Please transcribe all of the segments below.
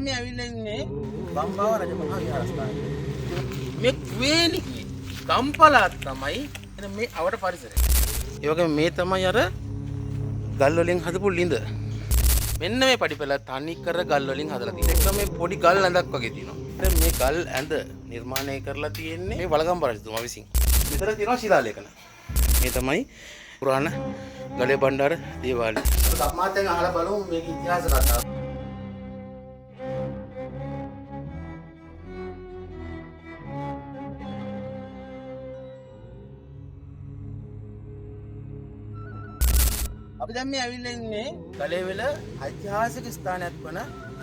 මේ ඇවිල්ලා ඉන්නේ බම්බාව රජමහා විහාරස්ථානයේ. මේ කුවේණිකේ ගම්පලක් තමයි එන මේ අවට පරිසරය. ඒ වගේම මේ තමයි අර ගල් වලින් හදපු ළිඳ. මෙන්න මේ පඩිපෙළ තනි කර ගල් වලින් හදලා තියෙනවා. ඒක මේ පොඩි ගල් ඇඳක් වගේ තියෙනවා. මේ ගල් ඇඳ නිර්මාණය කරලා තියෙන්නේ මේ වළගම්බ රජතුමා විසින්. විතර තියෙනවා ශිලාලේඛන. මේ තමයි පුරාණ ගලේ බණ්ඩාර දේවාලය. අප්මාත්යෙන් අහලා බලමු මේක ඉතිහාස කතාව. අපි දැන් මේ ඇවිල්ලා ඉන්නේ ගලේවෙල ඓතිහාසික ස්ථානයක් වන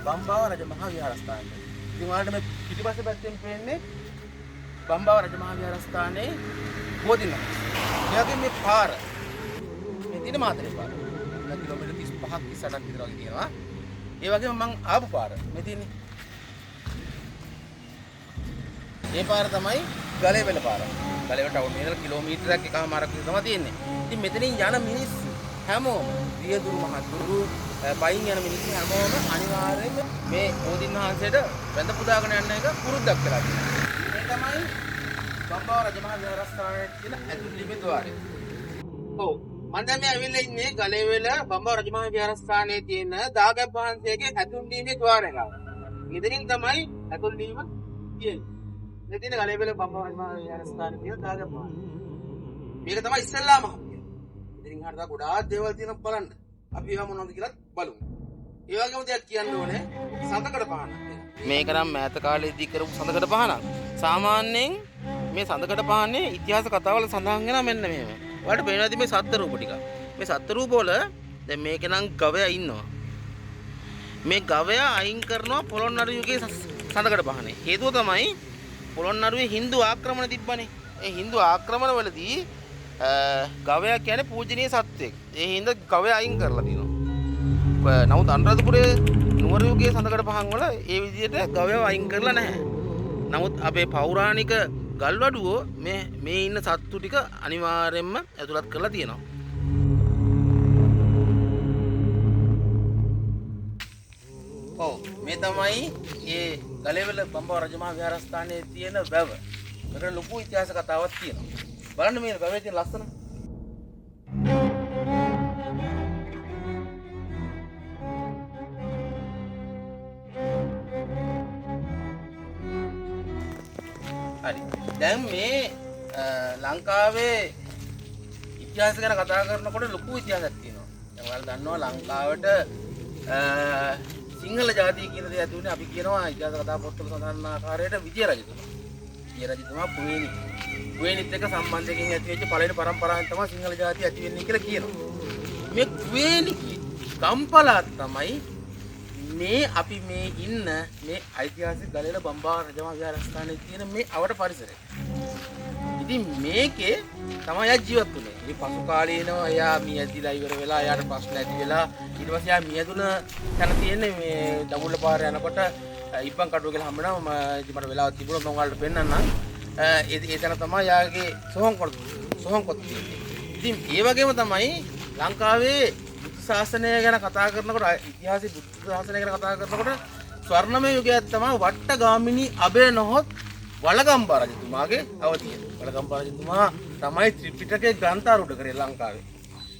බම්බාව රජමහා විහාරස්ථානයේ. ඉතින් ඔයාලට මේ පිටිපස්ස පැත්තෙන් පේන්නේ බම්බාව රජමහා විහාරස්ථානයේ බෝධිනගර. ඒ වගේම මේ පාර මේ දින මාතරේ පාර. කිලෝමීටර් 35ක් 38ක් විතර වගේ තියෙනවා. ඒ වගේම මං ආපු පාර මේ තියෙන්නේ. මේ පාර තමයි ගලේවෙල පාර. ගලේවෙල ටවුන් එකේ කිලෝමීටරයක් එකමාරක් විතර තමයි තියෙන්නේ. ඉතින් මෙතනින් යන මිනිස්සු හැමෝම වියදුරු මහතුරු පයින් යන මිනිස්සු හැමෝම අනිවාර්යයෙන්ම මේ බෝධින් වහන්සේට වැඳ පුදාගෙන යන්න එක පුරුද්දක් කරලා තියෙනවා. මේ තමයි බම්බාව රජමහා විහාරස්ථානයේ තියෙන ඇතුළු ලිපි ద్వාරය. ඔව් මම දැන් මේ ඇවිල්ලා ඉන්නේ ගලේවෙල බම්බාව රජමහා විහාරස්ථානයේ තියෙන දාගැබ් වහන්සේගේ ඇතුළු ලිපි ద్వාරය ගාව. ඉතින් තමයි ඇතුළු ලිපි තියෙන්නේ. මේ තියෙන ගලේවෙල බම්බාව රජමහා විහාරස්ථානයේ තියෙන දාගැබ් වහන්සේ. මේක තමයි ඉස්සෙල්ලාම ඉතින් හරියට ගොඩාක් දේවල් තියෙනවා බලන්න. අපි ඒවා මොනවද කියලා බලමු. ඒ වගේම දෙයක් කියන්න ඕනේ සඳකඩ පහන. මේක නම් මෑත කාලේදී කරපු සඳකඩ පහනක්. සාමාන්‍යයෙන් මේ සඳකඩ පහනේ ඉතිහාස කතාවල සඳහන් වෙනවා මෙන්න මෙහෙම. ඔයාලට පේනවාද මේ සත්ත්ව රූප ටික. මේ සත්ත්ව රූප වල දැන් මේක නම් ගවයා ඉන්නවා. මේ ගවයා අයින් කරනවා පොළොන්නරු යුගයේ සඳකඩ පහනේ. හේතුව තමයි පොළොන්නරුවේ හින්දු ආක්‍රමණ තිබ්බනේ. ඒ හින්දු ආක්‍රමණ වලදී ගවයා කියන්නේ පූජනීය සත්වෙක්. ඒ හින්දා ගවයා අයින් කරලා තියෙනවා. නමුත් අනුරාධපුරයේ නුවර යුගයේ සඳකඩ පහන් වල ඒ විදිහට ගවයා අයින් කරලා නැහැ. නමුත් අපේ පෞරාණික ගල්වඩුවෝ මේ ඉන්න සත්තු ටික අනිවාර්යයෙන්ම ඇතුළත් කරලා තියෙනවා. ඔව් මේ තමයි මේ ගලේවල බම්බාව රජමහා විහාරස්ථානයේ තියෙන වැව. මේකට ලොකු ඉතිහාස කතාවක් තියෙනවා. බලන්න මේ වැවේ තියෙන ලස්සන. හරි. දැන් මේ ලංකාවේ ඉතිහාස ගැන කතා කරනකොට ලොකු ඉතිහාසයක් තියෙනවා. දැන් ඔයාලා දන්නවා ලංකාවට සිංහල ජාතිය කියන දේ ඇති වුණේ අපි කියනවා ඉතිහාස කතා පොත්වල සඳහන් ආකාරයට විජය රජතුමා. විජය රජතුමා කුවේණිත් එක්ක සම්බන්ධයෙන් ඇති වෙච්ච පළවෙනි පරම්පරාවෙන් තමයි සිංහල ජාතිය ඇති වෙන්නේ කියලා කියනවා. මේ කුවේණිකේ ගම්පලක් තමයි මේ අපි මේ ඉන්න මේ ඓතිහාසික ගලේල බම්බාව රජමහා විහාරස්ථානයේ තියෙන මේ අවට පරිසරය. ඉතින් මේකේ තමයි යා ජීවත් වුනේ. මේ පසු කාලේනව එයා මියදිලා ඉවර වෙලා එයාට ප්‍රශ්න ඇති වෙලා ඊට පස්සේ එයා මියදුන තැන තියෙන්නේ මේ දඹුල්ල පාර යනකොට ඉබ්බන් කටුව කියලා හම්බෙනවා. මට වෙලාවක් තිබුණා මම ඔයාලට පෙන්නන්නම්. ඒ තැන තමයි යාගේ සොහොන් කොට තියෙන්නේ. ඉතින් ඒ වගේම තමයි ලංකාවේ ශාසනය ගැන කතා කරනකොට ඉතිහාසයේ බුද්ධ ශාසනය ගැන කතා කරනකොට ස්වර්ණමය යුගයක් තමයි වට්ටගාමිනී අබේ නොහොත් වළගම්බා රජතුමාගේ අවධිය. වළගම්බා රජතුමා තමයි ත්‍රිපිටකයේ ග්‍රන්ථාරූඪ කරේ ලංකාවේ.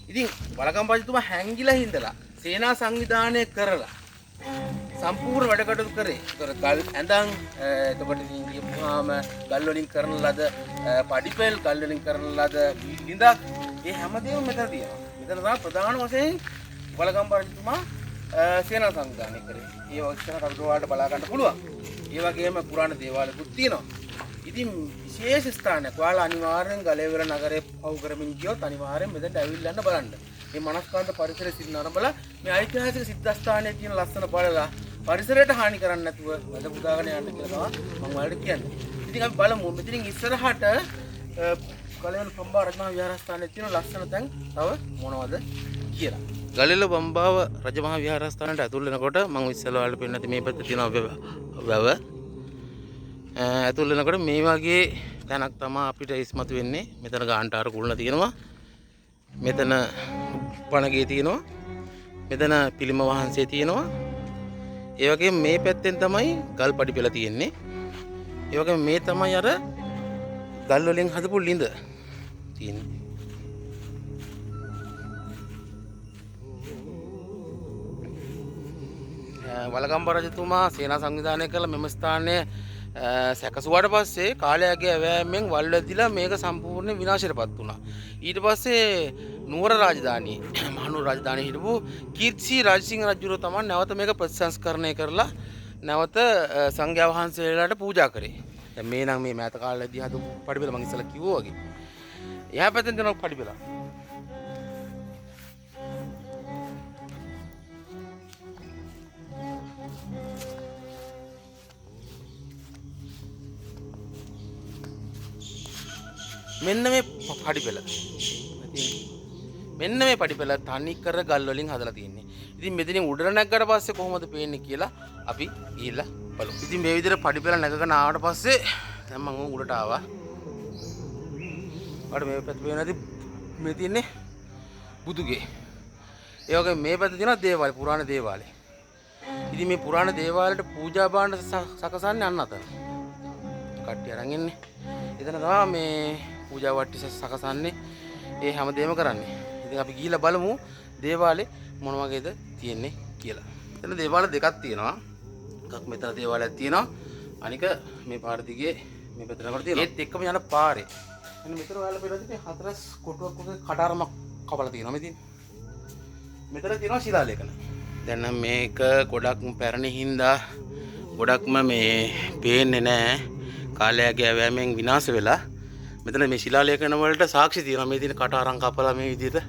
ඉතින් වළගම්බා රජතුමා හැංගිලා හිඳලා සේනා සංවිධානය කරලා සම්පූර්ණ වැඩ කටයුතු කරේ. ඒතර ගල් ඇඳන් එතකොට ඉතින් කියපුවාම ගල් වලින් කරන ලද පඩිපෙල් ගල් වලින් කරන ලද ළිඳක් මේ හැමදේම මෙතන තියෙනවා. මෙතන තමයි ප්‍රධාන වශයෙන් වළගම්බා රජතුමා සේනා සංවිධානය කරේ. ඒ වගේ අපිට ඔයාලට බලා ගන්න පුළුවන්. ඒ වගේම පුරාණ දේවාලකුත් තියෙනවා. ඉතින් විශේෂ ස්ථානයක්. ඔයාලා අනිවාර්යෙන් ගලේවල නගරේ පහු කරමින් ගියොත් අනිවාර්යෙන් මෙතනට ඇවිල්ලා යන්න බලන්න. මේ මනස්කාන්ත පරිසරයේ සිටින අරබලා මේ ඓතිහාසික සිද්ධාස්ථානයේ තියෙන ලස්සන බලලා පරිසරයට හානි කරන්නේ නැතුව වැඩ පුදාගෙන යන්න කියලා තමයි මම ඔයාලට කියන්නේ. ඉතින් අපි බලමු මෙතනින් ඉස්සරහට ගලේවල බම්බාව රජමහා විහාරස්ථානයේ තියෙන ලස්සන තැන් තව මොනවද කියලා. ගලේවල බම්බාව රජමහා විහාරස්ථානයට ඇතුල් වෙනකොට මම ඉස්සෙල්ලා ඔයාලට පෙන්නති මේ පැත්තේ තියෙන වැව. ඇතුල් වෙනකොට මේ වගේ තැනක් තමයි අපිට ඉස්මතු වෙන්නේ. මෙතන ගාන්ටාර කුළුණ තියෙනවා. මෙතන පණගේ තියෙනවා. මෙතන පිළිම වහන්සේ තියෙනවා. ඒ වගේම මේ පැත්තෙන් තමයි ගල් පඩි පෙළ තියෙන්නේ. ඒ වගේම මේ තමයි අර ගල් වලින් හදපු ළිඳ තියෙන්නේ. වලගම්බ රජතුමා සේනා සංවිධානය කළ මෙම ස්ථානය සැකසුවාට පස්සේ කාලයාගේ ඇවෑමෙන් වල් වැදිලා මේක සම්පූර්ණ විනාශයටපත් වුණා. ඊට පස්සේ නුවර රාජධානිය මහනුවර රාජධානියේ හිටපු කීර්තිසිරි රාජසිංහ රජුරෝ තමයි නැවත මේක ප්‍රතිසංස්කරණය කරලා නැවත සංඝයා වහන්සේලාට පූජා කරේ. දැන් මේ නම් මේ මෑත කාලේදී හදපු පඩිපෙළ මම ඉස්සලා කිව්වා වගේ. එහා පැත්තෙන් දෙනවා පඩිපෙළ. මෙන්න මේ පඩිපෙළ. මෙන්න මේ පඩිපෙළ තනි කර ගල් වලින් හදලා තියෙන්නේ. ඉතින් මෙතනින් උඩට නැග්ගට පස්සේ කොහොමද පේන්නේ කියලා අපි ගිහිල්ලා බලමු. ඉතින් මේ විදිහට පඩිපෙළ නැගගෙන ආවට පස්සේ දැන් මම උඩට ආවා. වඩ මේ පැත්ත පේන ඇති මේ තියෙන්නේ බුදුගේ. ඒ වගේ මේ පැත්ත තියෙනවා දේවාලය, පුරාණ දේවාලය. ඉතින් මේ පුරාණ දේවාලයට පූජා භාණ්ඩ සකසන්නේ අන්න අතන. කට්ටිය අරන් ඉන්නේ. එතන තමයි මේ පූජා වට්ටි සකසන්නේ. ඒ හැමදේම කරන්නේ. ඉතින් අපි ගිහිල්ලා බලමු දේවාලේ මොන වගේද තියෙන්නේ කියලා. එතන දේවාල දෙකක් තියෙනවා. එකක් මෙතන දේවාලයක් තියෙනවා. අනික මේ පාර දිගේ මේ පැත්තට යනකොට තියෙනවා. ඒත් එක්කම යන පාරේ. මෙන්න මෙතන ඔයාලා පෙරලා තියෙන්නේ හතරස් කොටුවක් වගේ කටාරමක් කපලා තියෙනවා මෙතින්. මෙතන තියෙනවා ශිලාලේඛන. දැන් මේක ගොඩක් පැරණි හින්දා ගොඩක්ම මේ පේන්නේ නැහැ. කාලයගේ ඇවෑමෙන් විනාශ වෙලා මෙතන මේ ශිලාලේඛන වලට සාක්ෂි තියෙනවා. මේ තියෙන කටාරම් කපලා මේ විදිහට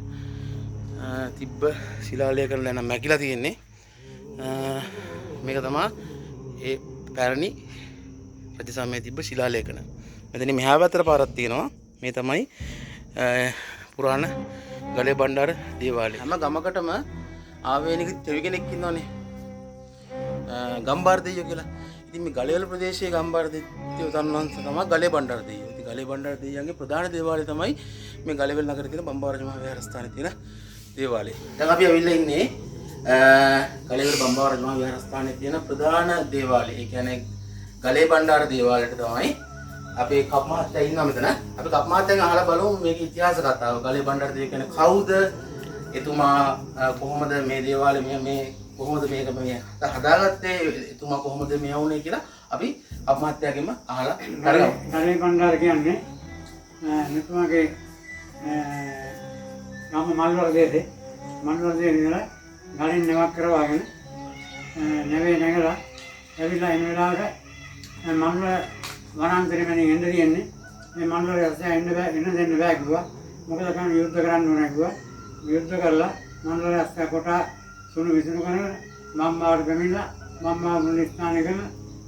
තිබ්බ ශිලාලේඛන දැන් මැකිලා තියෙන්නේ. මේක තමයි ඒ පැරණි රජ සමයේ තිබ්බ ශිලාලේඛන. මෙතන මෙහා පැත්තට පාරක් තියෙනවා. මේ තමයි පුරාණ ගලේ බණ්ඩාර දේවාලය. හැම ගමකටම ආවේනික දෙවි කෙනෙක් ඉන්නවනේ. ගම්බාර දෙවියෝ කියලා. ඉතින් මේ ගලේවල ප්‍රදේශයේ ගම්බාර දෙවියෝ තන්වංශ තමයි ගලේ බණ්ඩාර දෙවියෝ. ඉතින් ගලේ බණ්ඩාර දෙවියන්ගේ ප්‍රධාන දේවාලය තමයි මේ ගලේවල නගරේ තියෙන බම්බාරජ මහ විහාරස්ථානයේ තියෙන දේවාලය. දැන් අපි ඇවිල්ලා ඉන්නේ ගලේවල බම්බාරජ මහ විහාරස්ථානයේ තියෙන ප්‍රධාන දේවාලය. ඒ කියන්නේ ගලේ බණ්ඩාර දේවාලයට තමයි අපි කප් මහත්තයා ඉන්නවා මෙතන. අපි කප් මහත්තයාගෙන් අහලා බලමු මේකේ ඉතිහාස කතාව. ගලේ බණ්ඩාර දෙවියෝ කියන්නේ කවුද? එතුමා කොහොමද මේ දේවාලය මේ කොහොමද මේක මේ හදාගත්තේ? එතුමා කොහොමද මේ වුනේ කියලා අපි කප් මහත්තයාගෙන්ම අහලා කරගමු. ගලේ බණ්ඩාර කියන්නේ මෙතුමාගේ ගම මල්වර දේශේ ඉඳලා ගලින් නෙවක් කරවාගෙන නැවේ නැගලා ඇවිල්ලා එන වෙලාවට මල්වර වනාන්තරෙ මෙන්න එන්න තියෙන්නේ. මේ මල්වර ඇස්සේ එන්න දෙන්න බෑ කිව්වා. මොකද කන්නේ යුද්ධ කරන්න ඕනේ කිව්වා. යුද්ධ කරලා මල්වර ඇස්සේ කොට සුණු විසුණු කරන මම්මාවට බැමිලා මම්මා මුල් ස්ථානය කරන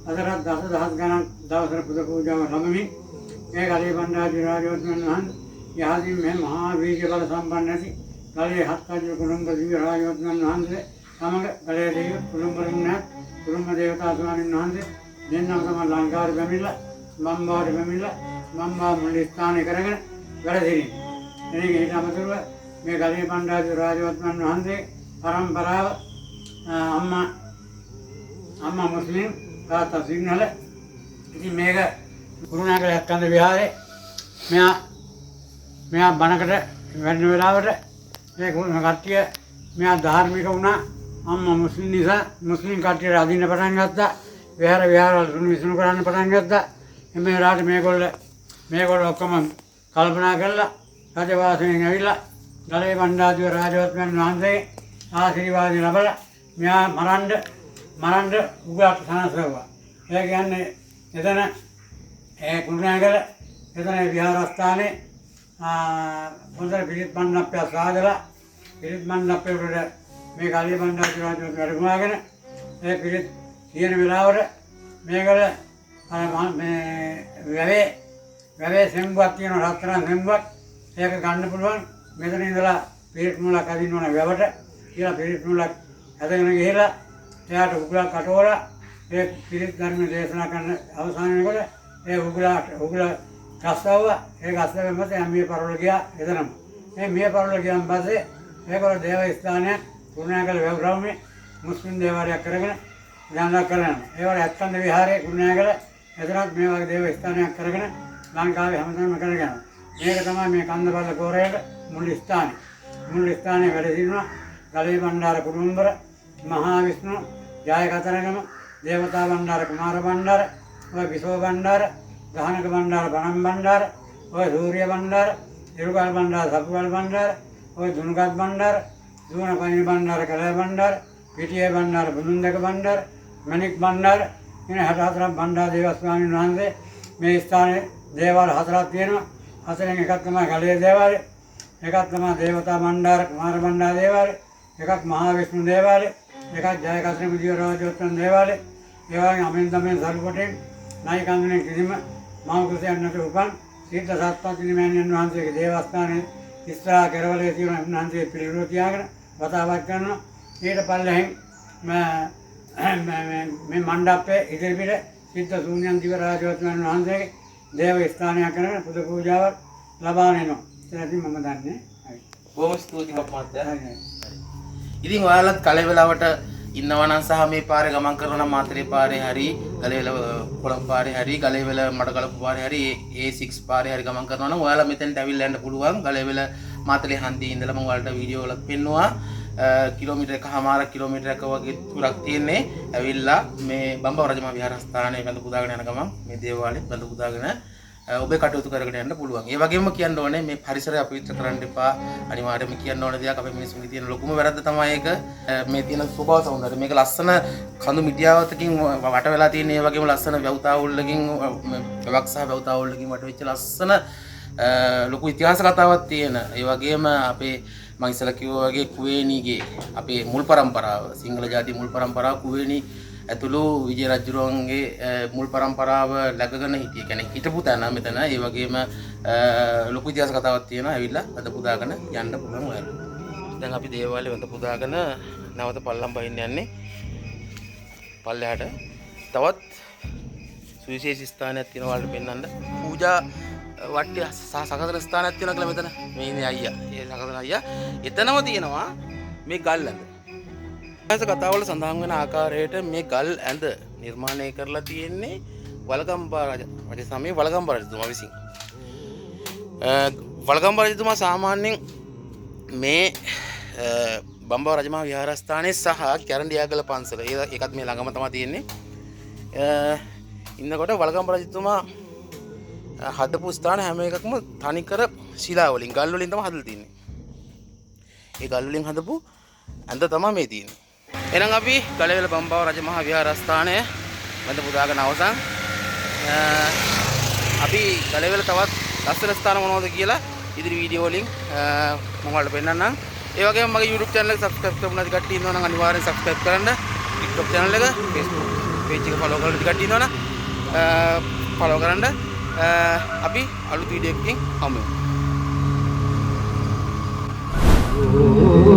අදටත් දසදහස් ගණන් දවසට පුද පූජාව ලැබෙමින් මේ ගලේ බණ්ඩාර රාජවර්ධන වහන්සේ යහදී මේ මහා වීර්ය බල සම්පන්න ඇති ගලේ හත්කජ කුළුම්බ දිව්‍ය රාජවර්ධන වහන්සේ සමග ගලේ දේව කුළුම්බ දේවතා ස්වාමීන් වහන්සේ දෙන්නම තමයි ලංකාවට බැමිලා මම්මාවට බැමිලා මම්මා මුල් ස්ථානය කරගෙන වැඩ සිටින්නේ. එනික ඊට අමතරව මේ ගලේ බණ්ඩාර රාජවර්ධන වහන්සේ පරම්පරාව අම්මා මුස්ලිම් තාත්තා සිංහල. ඉතින් මේක කුරුණෑගල යක්කන්ද විහාරේ මෙයා බණකට වැඩෙන වෙලාවට මේ කට්ටිය මෙයා ධාර්මික වුණා. අම්මා මුස්ලිම් නිසා මුස්ලිම් කට්ටියට අදින්න පටන් ගත්තා. විහාරවල සුණු විසුණු කරන්න පටන් ගත්තා. එමේ වෙලාවට මේගොල්ලෝ ඔක්කොම කල්පනා කරලා රජවාසයෙන් ඇවිල්ලා ගලේ බණ්ඩාර රාජවර්ධන වහන්සේ ආශිර්වාද ලැබලා මෙයා මරන්න උගලට සනසවුවා. ඒ කියන්නේ එතන කුරුණෑගල එතන විහාරස්ථානයේ හොඳට පිළිත් මණ්ඩපයක් සාදලා පිළිත් මණ්ඩපේ වල මේ ගලේ බණ්ඩාර රාජවර්ධන වැඩමවාගෙන ඒ පිළිත් කියන වෙලාවට මේකල මේ වැවේ සෙම්බුවක් තියෙන රත්තරන් සෙම්බුවක් ඒක ගන්න පුළුවන්. මෙතන ඉඳලා පිළිත් මුලක් අදින්න ඕන වැවට කියලා පිළිත් මුලක් අදගෙන ගිහලා එයාට උගලක් කටවලා ඒ පිළිත් ධර්ම දේශනා කරන අවසාන වෙනකොට ඒ උගල ගස්සවුවා. ඒ ගස්සවෙන් පස්සේ මේ පරවල ගියා එතනම. මේ පරවල ගියන් පස්සේ ඒකවල දේව ස්ථානයක් කුරුණෑගල වැව්රවුමේ මුස්ලිම් දේවාලයක් කරගෙන දැන්ලා කරනවා. ඒ වල ඇත්තන්ද විහාරයේ කුරුණෑගල එතරම් මේ වගේ දේව ස්ථානයක් කරගෙන ලංකාවේ හැමතැනම කරගෙන. මේක තමයි මේ කන්දපල්ල කෝරයට මුල් ස්ථානය. මුල් ස්ථානයේ වැඩ සිටිනවා ගලේ බණ්ඩාර කුරුම්බර, මහා විෂ්ණු, ජය කතරගම, දේවතා බණ්ඩාර කුමාර බණ්ඩාර, ඔය විසෝ බණ්ඩාර, ගහනක බණ්ඩාර බණම් බණ්ඩාර, ඔය සූර්ය බණ්ඩාර, ඉරුගල් බණ්ඩාර සපුගල් බණ්ඩාර, ඔය දුනුගත් බණ්ඩාර, දුවන පයින් බණ්ඩාර කලය බණ්ඩාර, පිටියේ බණ්ඩාර බුදුන්දක බණ්ඩාර, මණික් බණ්ඩාර කියන 64ක් බණ්ඩාර දේවස්වාමීන් වහන්සේ මේ ස්ථානයේ දේවාල 4ක් තියෙනවා. 4න් එකක් තමයි ගලේ දේවාලය, එකක් තමයි දේවතා බණ්ඩාර කුමාර බණ්ඩාර දේවාලය, එකක් මහා විෂ්ණු දේවාලය, එකක් ජය කතරගම දිවරාජෝත්තම දේවාලය. ඒ වගේම අමෙන් තමයි සල්පොටෙන් නායි කංගනේ කිසිම මෞකසයන් නැති උපන් සිද්ධ සත්පත්තිනි මෑණියන් වහන්සේගේ දේවස්ථානයේ ඉස්රා කෙරවලේ තියෙන උන්වහන්සේ පිළිරුව තියාගෙන වතාවක් කරනවා. ඊට පල්ලෙහෙන් මේ මණ්ඩපයේ ඉදිරිපිට සිද්ධ ශූන්‍යන් දිවරාජෝත්තම වහන්සේගේ දේව ස්ථානයක් කරගෙන පුද පූජාවක් ලබා දෙනවා. ඒකකින් මම දන්නේ. බොහොම ස්තුතියි මහත්තයා. ඉතින් ඔයාලත් කලේ වෙලාවට ඉන්නවා නම් සහ මේ පාරේ ගමන් කරනවා නම් මාතරේ පාරේ හරි ගලේවල කොළඹ පාරේ හරි ගලේවල මඩකලපු පාරේ හරි A6 පාරේ හරි ගමන් කරනවා නම් ඔයාලා මෙතෙන්ට ඇවිල්ලා යන්න පුළුවන්. ගලේවල මාතරේ හන්දියේ ඉඳලා මම ඔයාලට වීඩියෝ වලක් පෙන්නුවා. කිලෝමීටර් එකමාරක් කිලෝමීටරයක් වගේ දුරක් තියෙන්නේ. ඇවිල්ලා මේ බම්බව රජමහා විහාරස්ථානයේ වැඳ පුදාගෙන යන ගමන් මේ දේවාලේ වැඳ පුදාගෙන ඔබේ කටයුතු කරගෙන යන්න පුළුවන්. ඒ වගේම කියන්න ඕනේ මේ පරිසරය අපවිත්‍ර කරන්න එපා. අනිවාර්යයෙන්ම කියන්න ඕන දෙයක් අපේ මිනිස්සුන්ගේ තියෙන ලොකුම වැරද්ද තමයි ඒක. මේ තියෙන ස්වභාව සෞන්දර්යය. මේක ලස්සන කඳු මිටියාවතකින් වට වෙලා තියෙන ඒ වගේම ලස්සන වැව්තාවුල්ලකින් වැවක් සහ වැව්තාවුල්ලකින් වට වෙච්ච ලස්සන ලොකු ඉතිහාස කතාවක් තියෙන. ඒ වගේම අපේ මම ඉස්සෙල්ලා කිව්වා වගේ කුවේණීගේ අපේ මුල් પરම්පරාව සිංහල ජාතිය මුල් પરම්පරාව කුවේණී ඇතුළු විජය රජුරුවන්ගේ මුල් પરම්පරාව läගගෙන හිටිය. කියන්නේ හිටපු තැන මෙතන. ඒ වගේම ලොකු ඉතිහාස කතාවක් තියෙනවා. ඇවිල්ලා අද පුදාගෙන යන්න පුළුවන් ඔයාලට. දැන් අපි දේවාලේ වන්ද පුදාගෙන නැවත පල්ලම් බහින්න යන්නේ. පල්ලෙහාට තවත් සුවිශේෂී ස්ථානයක් තියෙනවා වලට පෙන්වන්න. පූජා වට්ටි සකසන ස්ථානයක් තියෙනවා කියලා මෙතන. මේ ඉන්නේ අයියා. ඒ සකසන අයියා. එතනම තියෙනවා මේ ගල් ඇඳ. ඉතිහාස කතාවල සඳහන් වෙන ආකාරයට මේ ගල් ඇඳ නිර්මාණය කරලා තියෙන්නේ වලගම්බා රජ සමයේ වලගම්බා රජතුමා විසින්. වලගම්බා රජතුමා සාමාන්‍යයෙන් මේ බම්බව රජමහා විහාරස්ථානයේ සහ කැරණියාගල පන්සල ඒකත් මේ ළඟම තමයි තියෙන්නේ. ඉන්නකොට වලගම්බා රජතුමා හදපු ස්ථාන හැම එකක්ම තනිකර ශිලා වලින් ගල් වලින් තමයි හදලා තියෙන්නේ. ඒ ගල් වලින් හදපු ඇඳ තමයි මේ තියෙන්නේ. එහෙනම් අපි ගලේවල බම්බව රජමහා විහාරස්ථානය වැඳ පුදාගෙන අවසන්. අපි ගලේවල තවත් ලස්සන ස්ථාන මොනවද කියලා ඉදිරි වීඩියෝ වලින් මම ඔයාලට පෙන්නන්නම්. ඒ වගේම මගේ YouTube channel එක subscribe කරපු නැති කට්ටිය ඉන්නවා නම් අනිවාර්යෙන් subscribe කරන්න. TikTok channel එක, Facebook page එක follow කරලා නැති කට්ටිය ඉන්නවා නම් follow කරන්න. අපි අලුත් වීඩියෝ එකකින් හමු වෙමු.